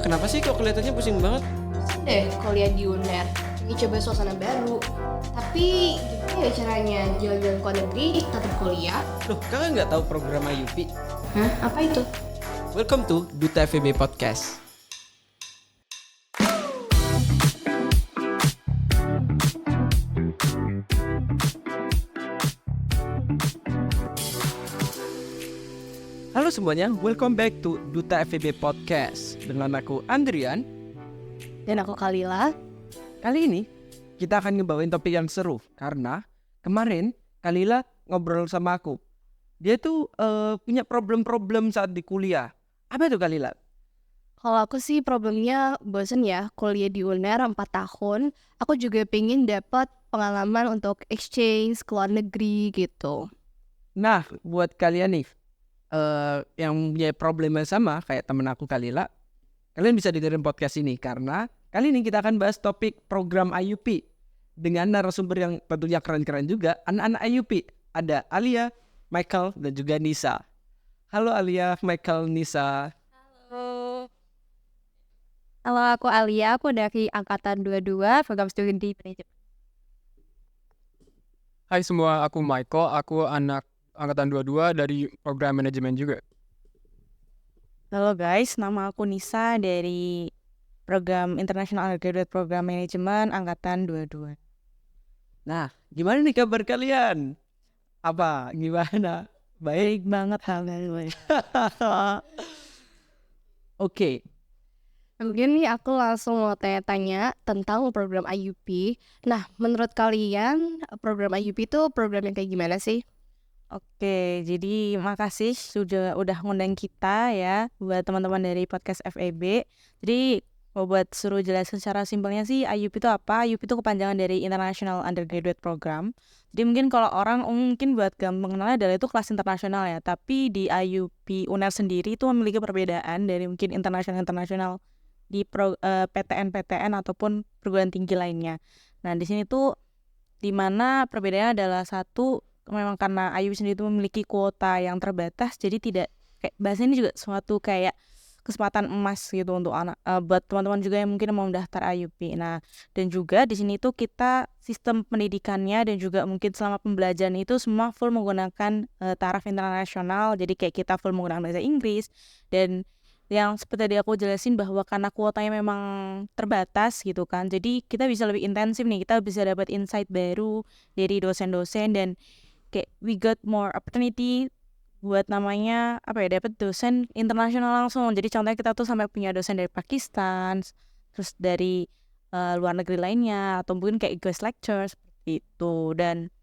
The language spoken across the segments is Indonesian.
kenapa sih kok kelihatannya pusing banget? Deh kuliah di UNER, lagi coba suasana baru. Tapi gimana ya caranya jalan-jalan ke luar negeri tetap kuliah? Loh, kakak nggak tahu program IUP? Hah? Apa itu? Welcome to Duta FEB Podcast. Halo semuanya, welcome back to Duta FEB Podcast. Dengan aku Andrian. Dan aku Kalila. Kali ini kita akan ngebawain topik yang seru karena kemarin Kalila ngobrol sama aku. Dia tuh punya problem-problem saat di kuliah. Apa itu Kalila? Kalau aku sih problemnya bosen ya kuliah di UNER 4 tahun. Aku juga pengen dapat pengalaman untuk exchange ke luar negeri gitu. Nah, buat kalian nih yang punya problem yang sama kayak temen aku Kalila, kalian bisa dengerin podcast ini karena kali ini kita akan bahas topik program IUP dengan narasumber yang tentunya keren-keren juga, anak-anak IUP. Ada Alia, Michael, dan juga Nisa. Halo Alia, Michael, Nisa. Halo. Halo, aku Alia, aku dari Angkatan 22, program studi manajemen. Hai semua, aku Michael, aku anak Angkatan 22 dari program manajemen juga. Halo guys, nama aku Nisa dari program International Undergraduate Program Management Angkatan 22. Nah, gimana nih kabar kalian? Apa? Gimana? Baik? Banget alhamdulillah. Oke. Mungkin nih aku langsung mau tanya-tanya tentang program IUP. Nah, menurut kalian program IUP itu program yang kayak gimana sih? Oke, jadi makasih udah ngundang kita ya buat teman-teman dari podcast FEB. Jadi buat suruh jelasin secara simpelnya sih IUP itu apa? IUP itu kepanjangan dari International Undergraduate Program. Jadi mungkin kalau orang mungkin buat gampang kenalnya adalah itu kelas internasional ya. Tapi di IUP UNER sendiri itu memiliki perbedaan dari mungkin internasional di PTN ataupun perguruan tinggi lainnya. Nah di sini tuh dimana perbedaannya adalah satu, memang karena IUP sendiri itu memiliki kuota yang terbatas, jadi tidak kayak bahasa ini juga suatu kayak kesempatan emas gitu untuk anak buat teman-teman juga yang mungkin mau mendaftar IUP. Nah, dan juga di sini tuh kita sistem pendidikannya dan juga mungkin selama pembelajaran itu semua full menggunakan taraf internasional. Jadi kayak kita full menggunakan bahasa Inggris, dan yang seperti tadi aku jelasin bahwa karena kuotanya memang terbatas gitu kan. Jadi kita bisa lebih intensif nih, kita bisa dapat insight baru dari dosen-dosen, dan kayak we got more opportunity buat namanya apa ya, dapat dosen internasional langsung. Jadi contohnya kita tuh sampai punya dosen dari Pakistan, terus dari luar negeri lainnya, atau mungkin kayak guest lecture seperti itu. Dan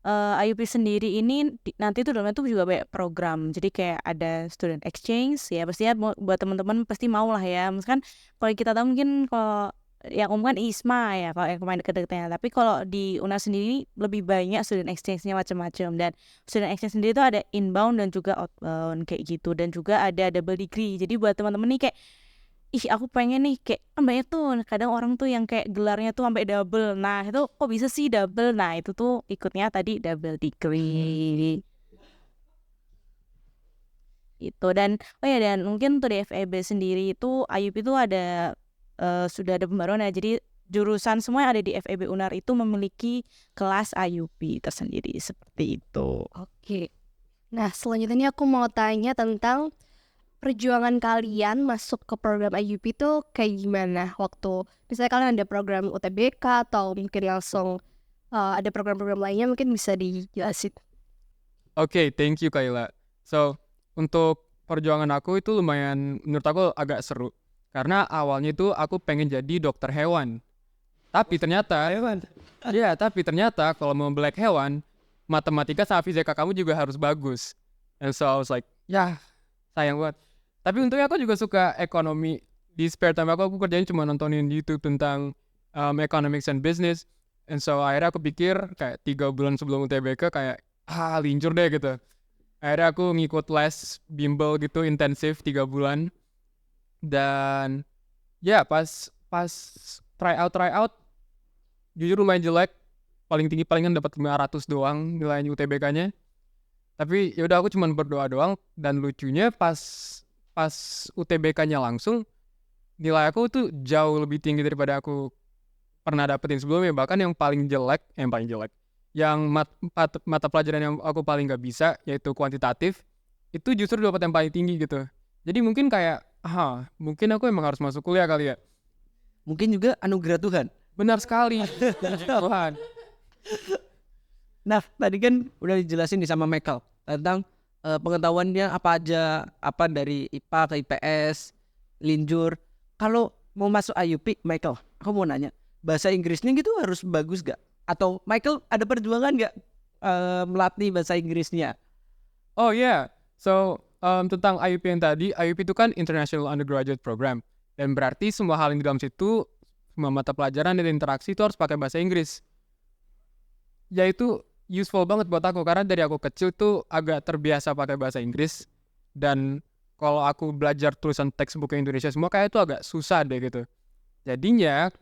IUP sendiri ini nanti tuh dalamnya tuh juga banyak program. Jadi kayak ada student exchange ya, pastinya buat teman-teman pasti mau lah ya. Misalkan kalau kita tahu mungkin kalau yang umum kan ISMA ya kalau yang kemarin deket-deketnya, tapi kalau di UNER sendiri lebih banyak student exchange-nya macam-macam. Dan student exchange sendiri itu ada inbound dan juga outbound kayak gitu, dan juga ada double degree. Jadi buat teman-teman nih kayak aku pengen nih kayak kan banyak tuh kadang orang tuh yang kayak gelarnya tuh sampai double. Nah itu kok bisa sih double? Nah itu tuh ikutnya tadi double degree itu. Dan dan mungkin untuk di FEB sendiri itu IUP itu ada sudah ada pembaruan ya. Jadi jurusan semua yang ada di FEB UNER itu memiliki kelas IUP tersendiri seperti itu. Oke. Nah, selanjutnya ini aku mau tanya tentang perjuangan kalian masuk ke program IUP itu kayak gimana waktu misalnya kalian ada program UTBK atau mungkin langsung ada program-program lainnya, mungkin bisa dijelasin. Oke, thank you Kayla. So, untuk perjuangan aku itu lumayan, menurut aku agak seru. Karena awalnya itu aku pengen jadi dokter hewan. Tapi ternyata kalau mau melek hewan, matematika sama fisika kamu juga harus bagus. And so I was like, sayang banget. Tapi untungnya aku juga suka ekonomi. Di spare time aku kerjain cuma nontonin YouTube tentang economics and business. And so akhirnya aku pikir kayak 3 bulan sebelum UTBK kayak lincur deh gitu. Akhirnya aku ngikut les bimbel gitu intensif 3 bulan. Dan pas try out jujur lumayan jelek. Paling tinggi palingan dapat 500 doang nilainya UTBK-nya. Tapi yaudah aku cuma berdoa doang. Dan lucunya pas UTBK-nya langsung nilai aku tuh jauh lebih tinggi daripada aku pernah dapetin sebelumnya. Bahkan yang paling jelek, yang mata pelajaran yang aku paling gak bisa, yaitu kuantitatif, itu justru dapat yang paling tinggi gitu. Jadi mungkin kayak, mungkin aku emang harus masuk kuliah kali ya. Mungkin juga anugerah Tuhan. Benar sekali. Tuhan. Nah, tadi kan udah dijelasin nih sama Michael tentang pengetahuannya apa aja, apa dari IPA ke IPS, linjur. Kalau mau masuk IUP, Michael, aku mau nanya, bahasa Inggrisnya gitu harus bagus gak? Atau Michael ada perjuangan gak melatih bahasa Inggrisnya? Oh yeah, so tentang IUP yang tadi, IUP itu kan International Undergraduate Program. Dan berarti semua hal yang di dalam situ, semua mata pelajaran dan interaksi itu harus pakai bahasa Inggris. Ya itu useful banget buat aku, karena dari aku kecil tuh agak terbiasa pakai bahasa Inggris. Dan kalau aku belajar tulisan textbook Indonesia semua kayak itu agak susah deh gitu. Jadinya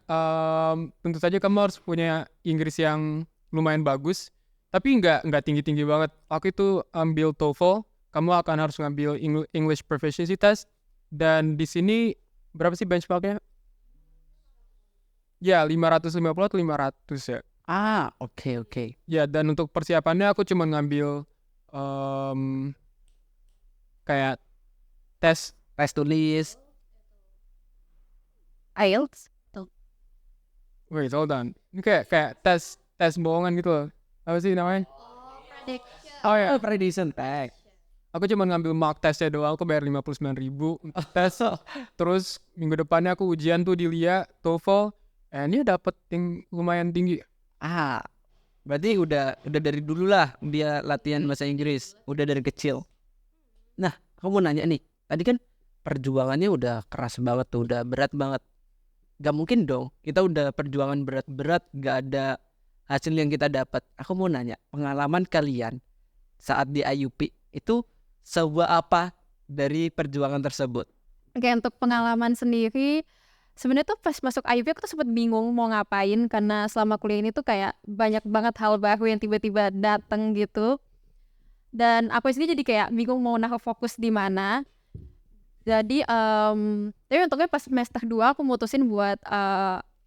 tentu saja kamu harus punya Inggris yang lumayan bagus, tapi nggak tinggi-tinggi banget. Aku itu ambil TOEFL, kamu akan harus ngambil English Proficiency Test, dan di sini berapa sih benchmarknya? Ya 550 atau 500 ya. Oke. Ya, dan untuk persiapannya aku cuma ngambil kayak tes Tulis. IELTS. wait hold on, ini kayak tes bohongan gitu loh. Apa sih namanya? Oh ya, Prediction tag. aku cuma ngambil mock testnya doang, aku bayar 59.000 tes. Terus minggu depannya aku ujian tuh di LIA, TOEFL, and ya dapet yang lumayan tinggi. Berarti udah dari dulu lah dia latihan bahasa Inggris, udah dari kecil. Nah, aku mau nanya nih, tadi kan perjuangannya udah keras banget tuh, udah berat banget. Gak mungkin dong, kita udah perjuangan berat-berat, gak ada hasil yang kita dapat. Aku mau nanya, pengalaman kalian saat di IUP itu sebuah apa dari perjuangan tersebut? Oke, untuk pengalaman sendiri, sebenarnya tuh pas masuk IUP aku tuh sempet bingung mau ngapain, karena selama kuliah ini tuh kayak banyak banget hal baru yang tiba-tiba dateng gitu. Dan aku sendiri jadi kayak bingung mau naruh fokus di mana. Jadi tapi untungnya pas semester 2 aku mutusin buat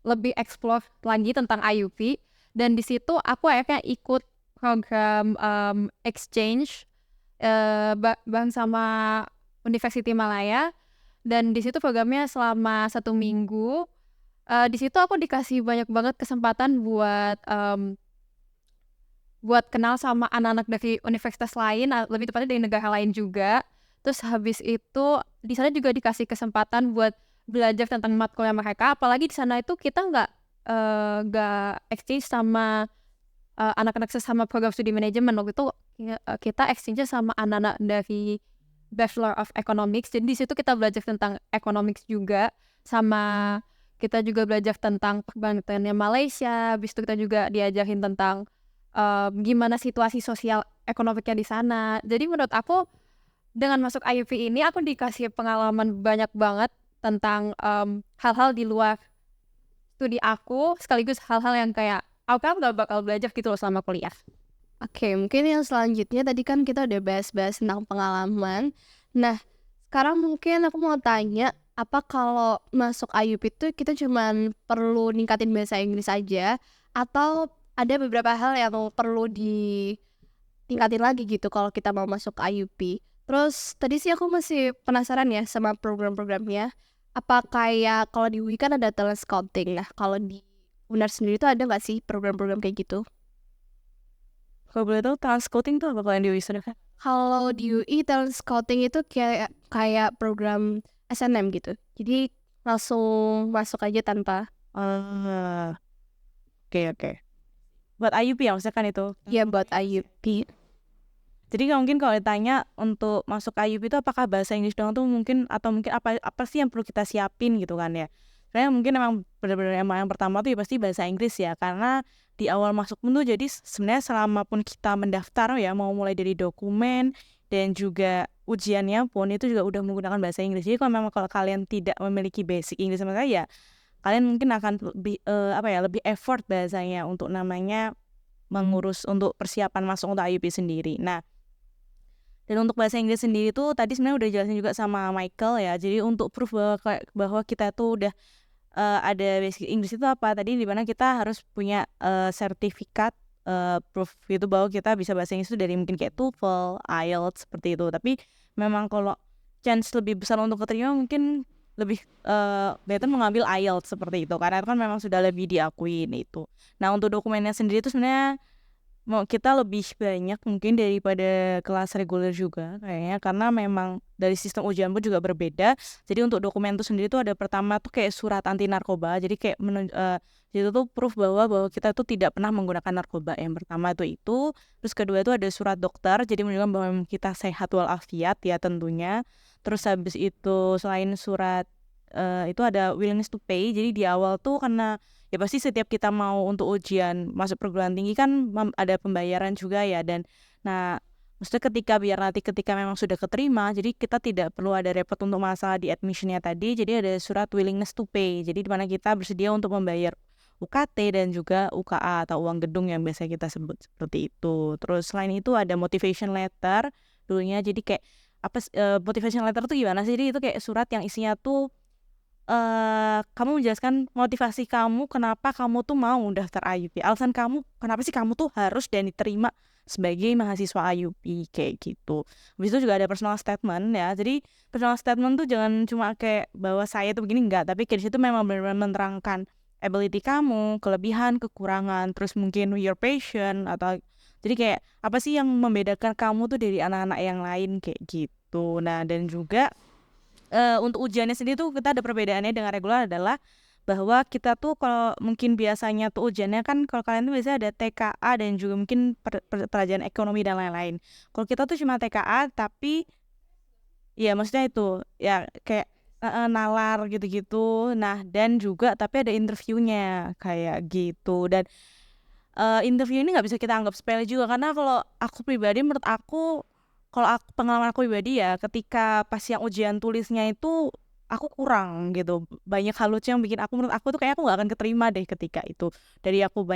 lebih explore lagi tentang IUP, dan di situ aku akhirnya ikut program exchange bareng sama University Malaya, dan di situ programnya selama 1 minggu. Di situ aku dikasih banyak banget kesempatan buat kenal sama anak-anak dari universitas lain, lebih tepatnya dari negara lain juga. Terus habis itu di sana juga dikasih kesempatan buat belajar tentang matkulnya mereka. Apalagi di sana itu kita nggak exchange sama anak-anak sesama program studi manajemen. Waktu itu kita exchange sama anak-anak dari Bachelor of Economics. Jadi di situ kita belajar tentang economics juga, sama kita juga belajar tentang perbankannya Malaysia. Habis itu kita juga diajarin tentang gimana situasi sosial ekonomiknya di sana. Jadi menurut aku dengan masuk IUP ini aku dikasih pengalaman banyak banget tentang hal-hal di luar studi aku, sekaligus hal-hal yang kayak aku kan gak bakal belajar gitu loh selama kuliah. Oke, mungkin yang selanjutnya tadi kan kita udah bahas-bahas tentang pengalaman. Nah, sekarang mungkin aku mau tanya, apa kalau masuk IUP itu kita cuman perlu ningkatin bahasa Inggris aja, atau ada beberapa hal yang perlu ditingkatin lagi gitu kalau kita mau masuk IUP? Terus tadi sih aku masih penasaran ya sama program-programnya. Apa kayak kalau di UI kan ada talent scouting. Nah, kalau di UNAR sendiri tuh ada nggak sih program-program kayak gitu? Kalau boleh tahu talent scouting tuh apa kalau yang di UI kan? Kalau di UI talent scouting itu kayak program SNM gitu. Jadi langsung masuk aja tanpa Oke. Buat IUP ya maksudnya kan itu? ya buat IUP. Jadi mungkin kalau ditanya untuk masuk IUP itu apakah bahasa Inggris doang tuh mungkin, atau mungkin apa sih yang perlu kita siapin gitu kan ya. Karena mungkin emang benar-benar yang pertama tuh ya pasti bahasa Inggris ya, karena di awal masuk pun tuh jadi sebenarnya selama pun kita mendaftar ya, mau mulai dari dokumen dan juga ujiannya pun itu juga udah menggunakan bahasa Inggris. Jadi kalau kalian tidak memiliki basic Inggris sama saya, kalian mungkin akan lebih effort bahasanya untuk namanya mengurus untuk persiapan masuk untuk IUP sendiri. Nah, Dan untuk bahasa Inggris sendiri tuh tadi sebenarnya udah jelasin juga sama Michael ya. Jadi untuk proof bahwa kita tuh udah ada basic Inggris itu apa? Tadi di mana kita harus punya sertifikat proof itu bahwa kita bisa bahasa Inggris itu dari mungkin kayak TOEFL, IELTS seperti itu. Tapi memang kalau chance lebih besar untuk keterima mungkin lebih better mengambil IELTS seperti itu karena itu kan memang sudah lebih diakuin itu. Nah untuk dokumennya sendiri itu sebenarnya mau kita lebih banyak mungkin daripada kelas reguler juga kayaknya karena memang dari sistem ujian pun juga berbeda. Jadi untuk dokumen itu sendiri tuh ada pertama tuh kayak surat anti narkoba. Jadi kayak itu tuh proof bahwa kita tuh tidak pernah menggunakan narkoba. Yang pertama itu. Terus kedua itu ada surat dokter. Jadi menunjukkan bahwa memang kita sehat walafiat ya tentunya. Terus habis itu selain surat itu ada willingness to pay. Jadi di awal tuh karena ya pasti setiap kita mau untuk ujian masuk perguruan tinggi kan ada pembayaran juga ya. Dan nah maksudnya biar nanti ketika memang sudah keterima, jadi kita tidak perlu ada repot untuk masalah di admissionnya tadi. Jadi ada surat willingness to pay. Jadi di mana kita bersedia untuk membayar UKT dan juga UKA atau uang gedung yang biasa kita sebut seperti itu. Terus selain itu ada motivation letter dulunya. Jadi kayak motivation letter tuh gimana sih? Jadi itu kayak surat yang isinya tuh kamu menjelaskan motivasi kamu kenapa kamu tuh mau daftar IUP, alasan kamu kenapa sih kamu tuh harus dan diterima sebagai mahasiswa IUP kayak gitu. Habis itu juga ada personal statement ya. Jadi personal statement tuh jangan cuma kayak bahwa saya tuh begini, enggak, tapi kayak di situ memang benar-benar menerangkan ability kamu, kelebihan, kekurangan, terus mungkin your passion atau jadi kayak apa sih yang membedakan kamu tuh dari anak-anak yang lain kayak gitu. Nah dan juga untuk ujiannya sendiri tuh kita ada perbedaannya dengan reguler adalah bahwa kita tuh kalau mungkin biasanya tuh ujiannya kan kalau kalian tuh biasanya ada TKA dan juga mungkin pelajaran ekonomi dan lain-lain. Kalau kita tuh cuma TKA tapi ya maksudnya itu ya kayak nalar gitu-gitu. Nah dan juga tapi ada interviewnya kayak gitu. Dan interview ini nggak bisa kita anggap sepele juga karena kalau aku pribadi menurut aku kalau pengalaman aku pribadi ya ketika pas yang ujian tulisnya itu aku kurang gitu, banyak hal lucu yang bikin menurut aku tuh kayak aku nggak akan keterima deh ketika itu. Dari aku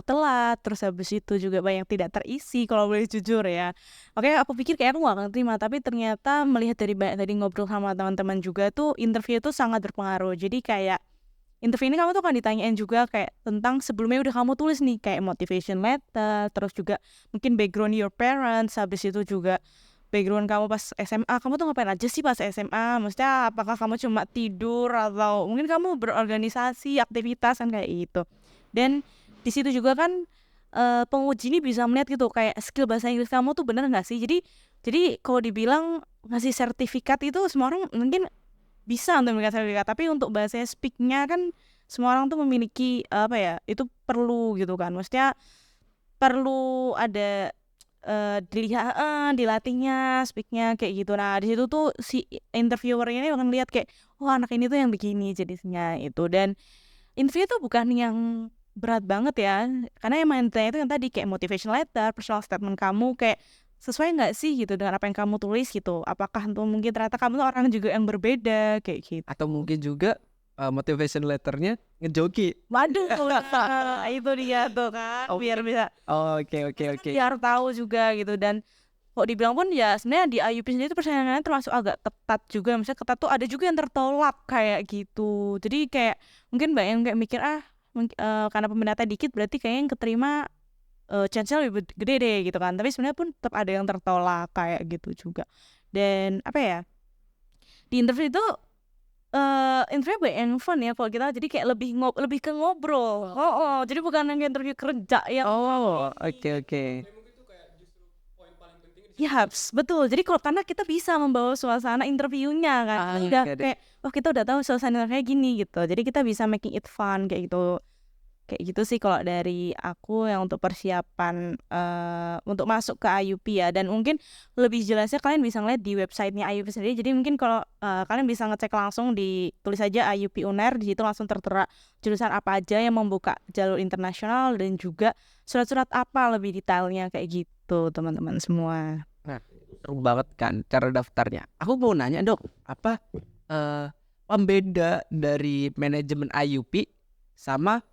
telat, terus habis itu juga banyak tidak terisi kalau boleh jujur ya. Makanya aku pikir kayak aku nggak akan terima, tapi ternyata melihat dari banyak tadi ngobrol sama teman-teman juga tuh interview itu sangat berpengaruh. Jadi kayak interview ini kamu tuh akan ditanyain juga kayak tentang sebelumnya udah kamu tulis nih kayak motivation letter, terus juga mungkin background your parents, habis itu juga background kamu pas SMA, kamu tuh ngapain aja sih pas SMA, maksudnya apakah kamu cuma tidur atau mungkin kamu berorganisasi, aktivitas kan kayak gitu. Dan di situ juga kan penguji ini bisa melihat gitu kayak skill bahasa Inggris kamu tuh bener nggak sih. Jadi kalau dibilang ngasih sertifikat itu semua orang mungkin bisa untuk memberikan sertifikat, tapi untuk bahasa speak-nya kan semua orang tuh memiliki apa ya, itu perlu gitu kan, maksudnya perlu ada dilihat dilatihnya speak-nya kayak gitu. Nah di situ tuh si interviewer ini akan lihat kayak anak ini tuh yang begini jadinya itu. Dan interview tuh bukan yang berat banget ya, karena emang intinya itu yang tadi kayak motivation letter, personal statement kamu kayak sesuai nggak sih gitu dengan apa yang kamu tulis gitu, apakah tuh mungkin ternyata kamu tuh orang juga yang berbeda kayak gitu. Atau mungkin juga motivation letternya ngejoki. Waduh itu dia tuh kan biar bisa Oke. biar tahu juga gitu. Dan kok dibilang pun ya sebenarnya di IUP sendiri tuh persaingannya termasuk agak ketat juga, misalnya ketat tuh ada juga yang tertolak kayak gitu. Jadi kayak mungkin banyak yang kayak mikir karena peminatnya dikit berarti kayaknya yang keterima chance-nya lebih gede deh gitu kan, tapi sebenarnya pun tetap ada yang tertolak kayak gitu juga. Dan apa ya, di interview itu interview banyak yang fun ya kalau kita, jadi kayak lebih ke ngobrol. Jadi bukan yang interview kerja yang Oke. ya betul. Jadi kalau karena kita bisa membawa suasana interviewnya kan, udah kayak kita udah tahu suasana kayak gini gitu, jadi kita bisa making it fun kayak gitu sih kalau dari aku yang untuk persiapan untuk masuk ke IUP ya. Dan mungkin lebih jelasnya kalian bisa ngeliat di websitenya IUP sendiri. Jadi mungkin kalau kalian bisa ngecek langsung, ditulis aja IUP UNER, di situ langsung tertera jurusan apa aja yang membuka jalur internasional dan juga surat-surat apa lebih detailnya kayak gitu teman-teman semua. Nah, seru banget kan cara daftarnya. Aku mau nanya dok, apa pembeda dari manajemen IUP sama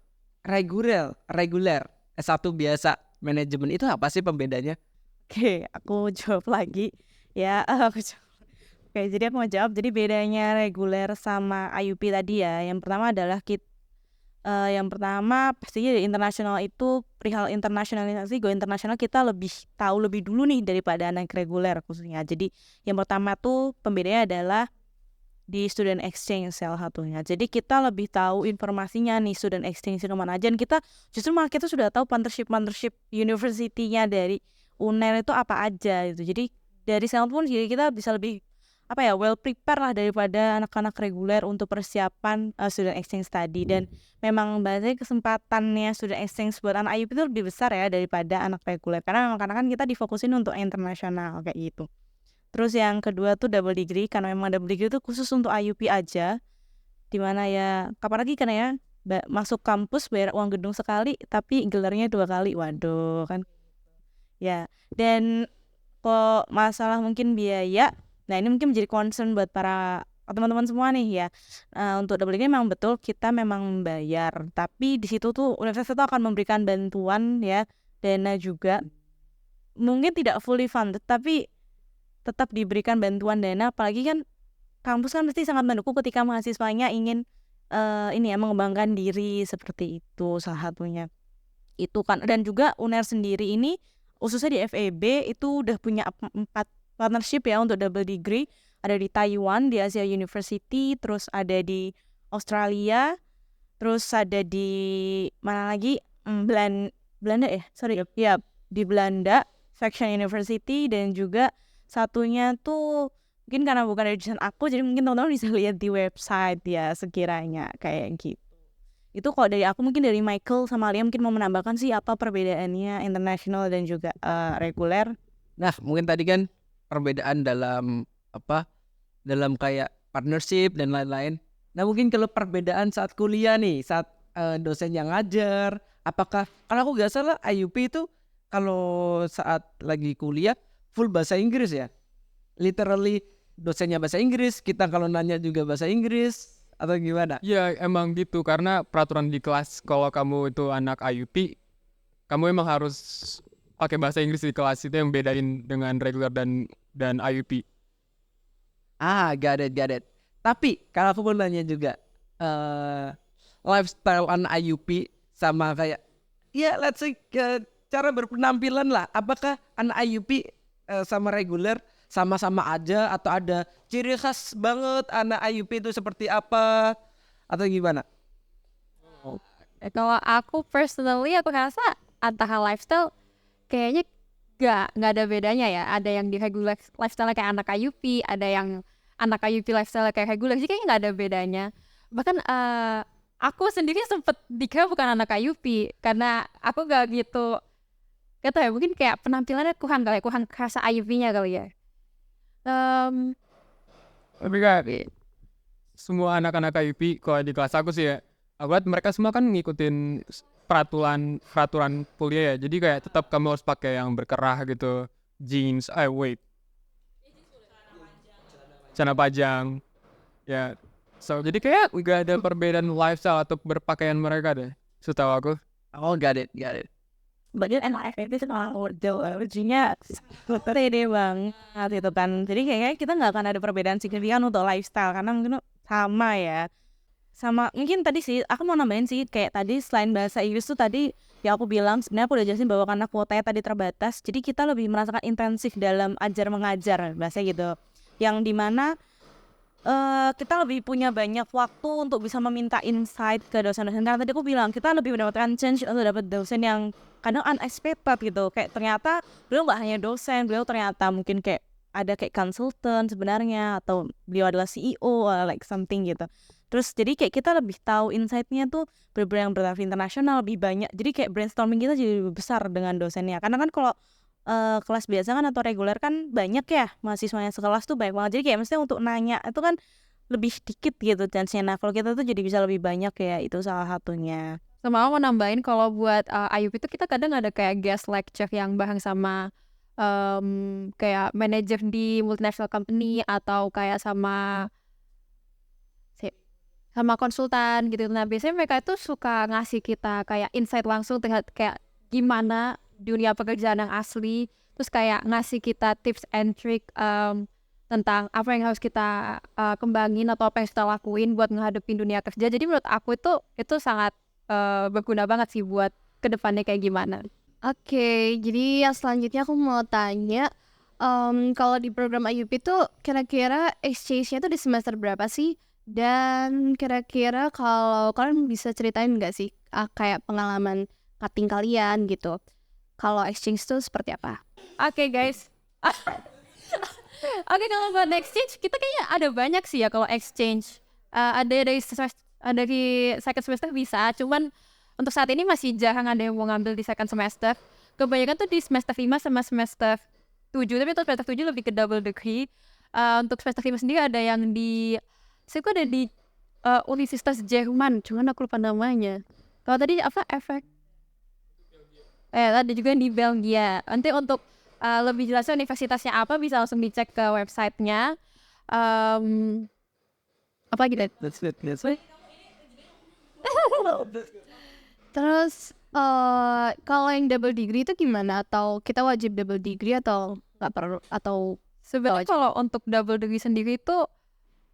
reguler S1 biasa manajemen itu apa sih pembedanya? Oke, aku jawab lagi ya. Oke, jadi aku mau jawab. Jadi bedanya reguler sama IUP tadi ya. Yang pertama adalah yang pertama pastinya di internasional itu perihal internasionalisasi, go internasional kita lebih tahu lebih dulu nih daripada anak reguler khususnya. Jadi yang pertama tuh pembedanya adalah di student exchange salah satunya. Jadi kita lebih tahu informasinya nih student exchange kemana aja. Dan kita justru malah kita sudah tahu partnership university-nya dari UNER itu apa aja gitu. Jadi dari sana pun jadi kita bisa lebih well prepare lah daripada anak-anak reguler untuk persiapan student exchange tadi. Dan memang bahasanya kesempatannya student exchange buat anak IUP itu lebih besar ya daripada anak reguler karena memang karena kan kita difokusin untuk internasional kayak gitu. Terus yang kedua tuh double degree, karena memang double degree itu khusus untuk IUP aja, dimana ya kapan lagi kan ya masuk kampus bayar uang gedung sekali tapi gelarnya 2 kali, waduh kan ya. Dan kok masalah mungkin biaya, nah ini mungkin menjadi concern buat para teman-teman semua nih ya. Untuk double degree memang betul kita memang membayar, tapi di situ tuh universitas itu akan memberikan bantuan ya, dana juga, mungkin tidak fully funded tapi tetap diberikan bantuan dana. Apalagi kan kampus kan pasti sangat mendukung ketika mahasiswanya ingin mengembangkan diri, seperti itu salah satunya itu kan. Dan juga UNER sendiri ini khususnya di FEB itu udah punya 4 partnership ya untuk double degree. Ada di Taiwan, di Asia University, terus ada di Australia, terus ada di mana lagi, Belanda ya, di Belanda Faction University. Dan juga satunya tuh mungkin karena bukan dari jurusan aku, jadi mungkin teman-teman bisa lihat di website ya sekiranya kayak gitu. Itu kalau dari aku. Mungkin dari Michael sama Alia mungkin mau menambahkan sih apa perbedaannya internasional dan juga reguler. Nah, mungkin tadi kan perbedaan dalam kayak partnership dan lain-lain. Nah, mungkin kalau perbedaan saat kuliah nih, saat dosen yang ngajar, apakah, kalau aku gak salah IUP itu kalau saat lagi kuliah full bahasa Inggris ya, literally dosennya bahasa Inggris, kita kalau nanya juga bahasa Inggris, atau gimana? Ya emang gitu, karena peraturan di kelas kalau kamu itu anak IUP, kamu emang harus pakai bahasa Inggris di kelas. Itu yang bedain dengan regular dan IUP. Got it. Tapi kalau aku mau nanya juga, lifestyle anak IUP sama kayak, ya let's say cara berpenampilan lah. Apakah anak IUP sama reguler sama-sama aja, atau ada ciri khas banget anak IUP itu seperti apa, atau gimana? Kalau aku personally, aku rasa antara lifestyle kayaknya nggak ada bedanya ya. Ada yang di regular lifestyle kayak anak IUP, ada yang anak IUP lifestyle kayak regular, jadi kayaknya nggak ada bedanya. Bahkan aku sendiri sempet dikira bukan anak IUP karena aku nggak gitu, gak tau ya, mungkin kayak penampilannya kurang rasa IUP-nya kali ya. Tapi kan semua anak-anak IUP kalau di kelas aku sih ya, aku lihat mereka semua kan ngikutin peraturan kuliah ya. Jadi kayak tetap kamu harus pakai yang berkerah gitu, jeans, celana panjang ya. So jadi kayak gak ada perbedaan lifestyle atau berpakaian mereka deh, setahu aku. Oh, got it. Bagian NFP itu soal ujungnya pede banget gitu kan. Jadi kayaknya kita nggak akan ada perbedaan signifikan untuk lifestyle karena mungkin sama ya. Sama mungkin tadi sih aku mau nambahin sih, kayak tadi selain bahasa Inggris tuh tadi ya aku bilang sebenarnya aku udah jelasin bahwa karena kuotanya tadi terbatas, jadi kita lebih merasakan intensif dalam ajar mengajar bahasa gitu, yang dimana kita lebih punya banyak waktu untuk bisa meminta insight ke dosen-dosen. Karena tadi aku bilang kita lebih mendapatkan chance untuk dapat dosen yang kadang unexpected gitu. Kayak ternyata beliau nggak hanya dosen, beliau ternyata mungkin kayak ada kayak konsultan sebenarnya, atau beliau adalah CEO like something gitu. Terus jadi kayak kita lebih tahu insight-nya tuh bener-bener yang bertaraf internasional, lebih banyak. Jadi kayak brainstorming kita jadi lebih besar dengan dosennya. Karena kan kalau kelas biasa kan atau reguler kan banyak ya mahasiswanya sekelas tuh banyak banget. Jadi kayak mestinya untuk nanya itu kan lebih dikit gitu chance-nya. Nah kalau kita tuh jadi bisa lebih banyak ya, itu salah satunya. Sama aku mau nambahin kalau buat IUP itu kita kadang ada kayak guest lecture yang bareng sama kayak manajer di multinational company atau kayak sama konsultan gitu. Nah biasanya mereka itu suka ngasih kita kayak insight langsung terhadap kayak gimana dunia pekerjaan yang asli. terus kayak ngasih kita tips and trick tentang apa yang harus kita kembangin atau apa yang kita lakuin buat menghadapin dunia kerja. Jadi menurut aku itu sangat berguna banget sih buat kedepannya kayak gimana. Oke, jadi yang selanjutnya aku mau tanya, kalau di program IUP tuh kira-kira exchange-nya tuh di semester berapa sih? Dan kira-kira kalau kalian bisa ceritain nggak sih kayak pengalaman cutting kalian gitu? Kalau exchange tuh seperti apa? Oke guys. Oke, kalau buat exchange kita kayaknya ada banyak sih ya kalau exchange. Ada dari second semester bisa, cuman untuk saat ini masih jarang ada yang mau ngambil di second semester. Kebanyakan tuh di semester 5 sama semester 7, tapi untuk semester 7 lebih ke double degree. Untuk semester 5 sendiri ada yang saya ada di Universitas Jerman, cuman aku lupa namanya. Kalau tadi apa efek? Ada juga di Belgia. Nanti untuk lebih jelasnya universitasnya apa bisa langsung dicek ke websitenya. Apa gitu? That's it. Terus kalau yang double degree itu gimana? Atau kita wajib double degree atau nggak perlu? Atau Sebenarnya kalau untuk double degree sendiri itu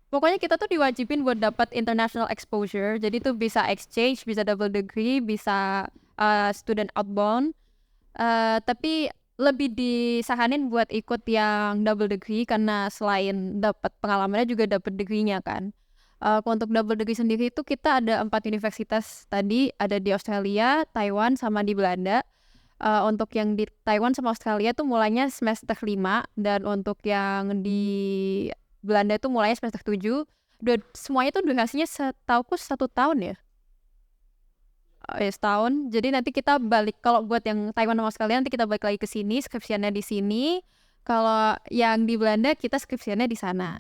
pokoknya kita tuh diwajibin buat dapat international exposure. Jadi tuh bisa exchange, bisa double degree, bisa student outbound. Tapi lebih disaranin buat ikut yang double degree karena selain dapat pengalamannya juga dapat degree-nya kan. Untuk double degree sendiri itu kita ada 4 universitas tadi, ada di Australia, Taiwan, sama di Belanda. Untuk yang di Taiwan sama Australia tuh mulainya semester 5, dan untuk yang di Belanda itu mulainya semester 7. Semuanya tuh durasinya setauku 1 tahun ya. Setahun. Jadi nanti kita balik, kalau buat yang Taiwan sama Australia nanti kita balik lagi ke sini, skripsiannya di sini. Kalau yang di Belanda kita skripsiannya di sana.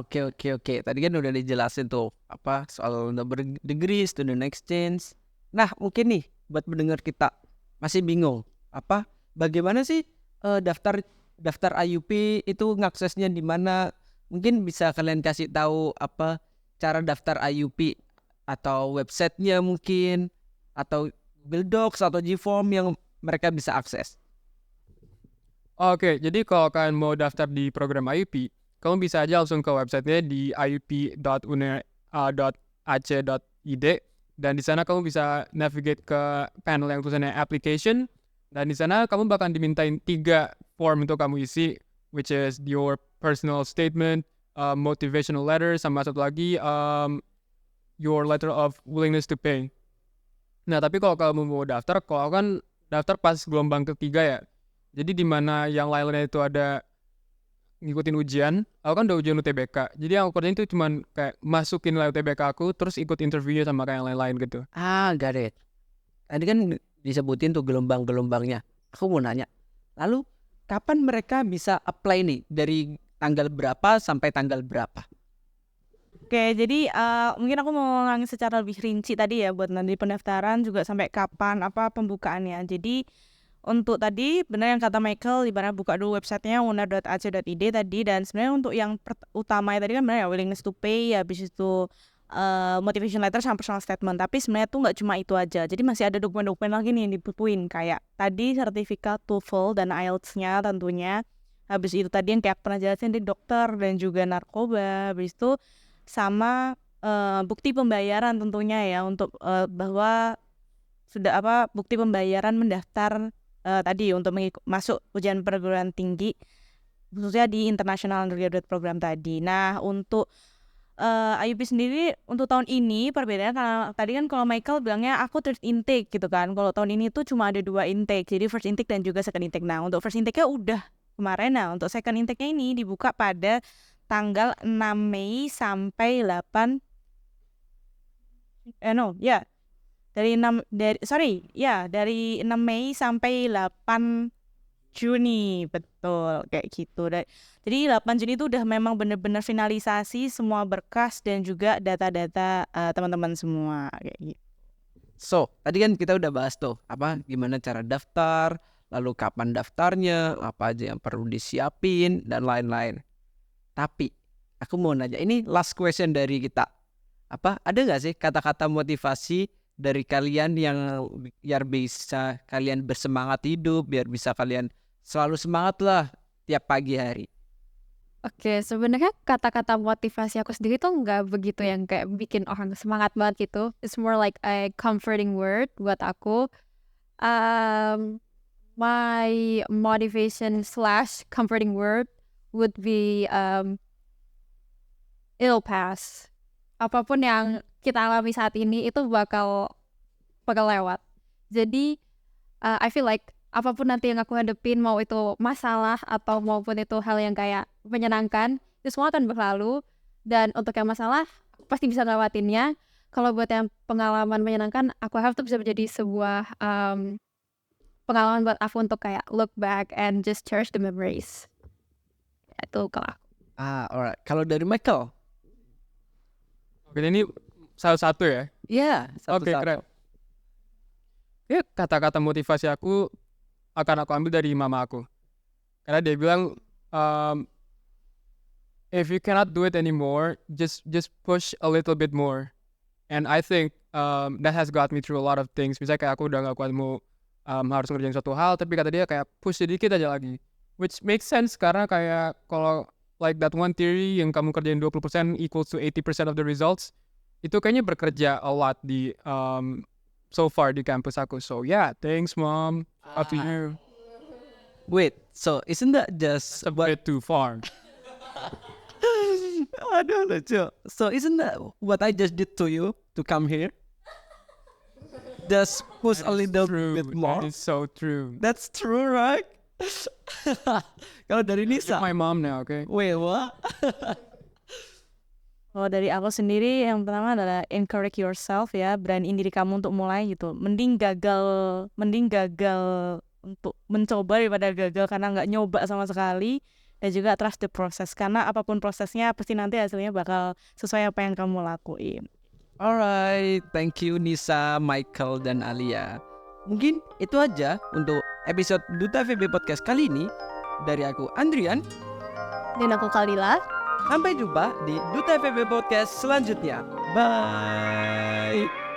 Oke. Tadi kan udah dijelasin tuh apa soal double degree, student exchange. Nah, mungkin nih buat pendengar kita masih bingung, bagaimana sih daftar IUP itu ngaksesnya di mana? Mungkin bisa kalian kasih tahu apa cara daftar IUP atau websitenya mungkin, atau Google Docs atau Gform yang mereka bisa akses. Oke, jadi kalau kalian mau daftar di program IUP, kamu bisa aja langsung ke websitenya di iup.ac.id, dan di sana kamu bisa navigate ke panel yang tulisannya application, dan di sana kamu bakal dimintain 3 form untuk kamu isi, which is your personal statement, motivational letter, sama satu lagi your letter of willingness to pay. Nah, tapi kalau kamu mau daftar, kalau aku kan daftar pas gelombang ketiga ya. Jadi di mana yang lainnya itu ada ngikutin ujian, aku kan udah ujian UTBK. Jadi yang aku kerjain itu cuman kayak masukin nilai UTBK aku, terus ikut interviewnya sama kayak yang lain-lain gitu. Got it. Tadi kan disebutin tuh gelombang-gelombangnya. Aku mau nanya, lalu kapan mereka bisa apply nih? Dari tanggal berapa sampai tanggal berapa? Oke, jadi mungkin aku mau ngomongin secara lebih rinci tadi ya buat nanti pendaftaran juga sampai kapan pembukaannya. Jadi untuk tadi benar yang kata Michael, ibaratnya buka dulu websitenya unar.ac.id tadi, dan sebenarnya untuk yang utamanya tadi kan benar ya willingness to pay, habis itu motivation letter sama personal statement. Tapi sebenarnya tuh nggak cuma itu aja, jadi masih ada dokumen-dokumen lagi nih yang dibutuhin, kayak tadi sertifikat TOEFL dan IELTS-nya tentunya. Habis itu tadi yang kayak pernah jelasin di dokter dan juga narkoba. Habis itu sama bukti pembayaran tentunya ya, untuk bahwa sudah bukti pembayaran mendaftar tadi untuk masuk ujian perguruan tinggi, khususnya di International Undergraduate Program tadi. Nah, untuk IUP sendiri untuk tahun ini perbedaannya, karena tadi kan kalau Michael bilangnya aku third intake gitu kan. Kalau tahun ini tuh cuma ada 2 intake, jadi first intake dan juga second intake. Nah, untuk first intake-nya udah kemarin. Nah, untuk second intake-nya ini dibuka pada tanggal 6 Mei sampai 8 dari 6 Mei sampai 8 Juni, betul kayak gitu. Jadi 8 Juni itu udah memang benar-benar finalisasi semua berkas dan juga data-data teman-teman semua kayak gitu. So, tadi kan kita udah bahas tuh gimana cara daftar, lalu kapan daftarnya, apa aja yang perlu disiapin dan lain-lain. Tapi aku mau nanya, ini last question dari kita. Ada nggak sih kata-kata motivasi dari kalian yang biar bisa kalian bersemangat hidup, biar bisa kalian selalu semangat lah tiap pagi hari. Oke, sebenarnya kata-kata motivasi aku sendiri tuh nggak begitu yang kayak bikin orang semangat banget gitu. It's more like a comforting word buat aku. My motivation / comforting word would be it'll pass. Apapun yang kita alami saat ini itu bakal lewat. Jadi I feel like apapun nanti yang aku hadepin, mau itu masalah atau maupun itu hal yang kayak menyenangkan, itu semua akan berlalu. Dan untuk yang masalah, aku pasti bisa ngelewatinnya. Kalau buat yang pengalaman menyenangkan, aku harap itu bisa menjadi sebuah pengalaman buat aku untuk kayak look back and just cherish the memories. Itu kalau aku. Alright. Kalau dari Michael? Oke, ini salah satu ya. Ya, Oke, satu-satu. keren. Ya, kata-kata motivasi aku akan aku ambil dari mama aku. Karena dia bilang, if you cannot do it anymore, just push a little bit more. And I think that has got me through a lot of things. Misalnya kayak aku udah gak kuat mau harus ngerjain suatu hal, tapi kata dia kayak push sedikit aja lagi. Which makes sense karena kayak kalau like that one theory yang kamu kerjain 20% equals to 80% of the results, itu kayaknya bekerja a lot di so far di kampus aku. So yeah, thanks mom. Up to you. Wait, so isn't that just A bit too far. Aduh lucu. So isn't that what I just did to you to come here? Just push a little bit more. That is so true. That's true, right? Kalau dari You're Nisa, my mom now, okay? wait, what? Kalau dari aku sendiri yang pertama adalah encourage yourself ya, beraniin diri kamu untuk mulai gitu. Mending gagal untuk mencoba daripada gagal karena nggak nyoba sama sekali. Dan juga trust the process, karena apapun prosesnya pasti nanti hasilnya bakal sesuai apa yang kamu lakuin. Alright, thank you Nisa, Michael, dan Alia. Mungkin itu aja untuk episode Duta FEB Podcast kali ini. Dari aku Andrian, Dan aku Kalila. sampai jumpa di Duta FEB Podcast selanjutnya. Bye.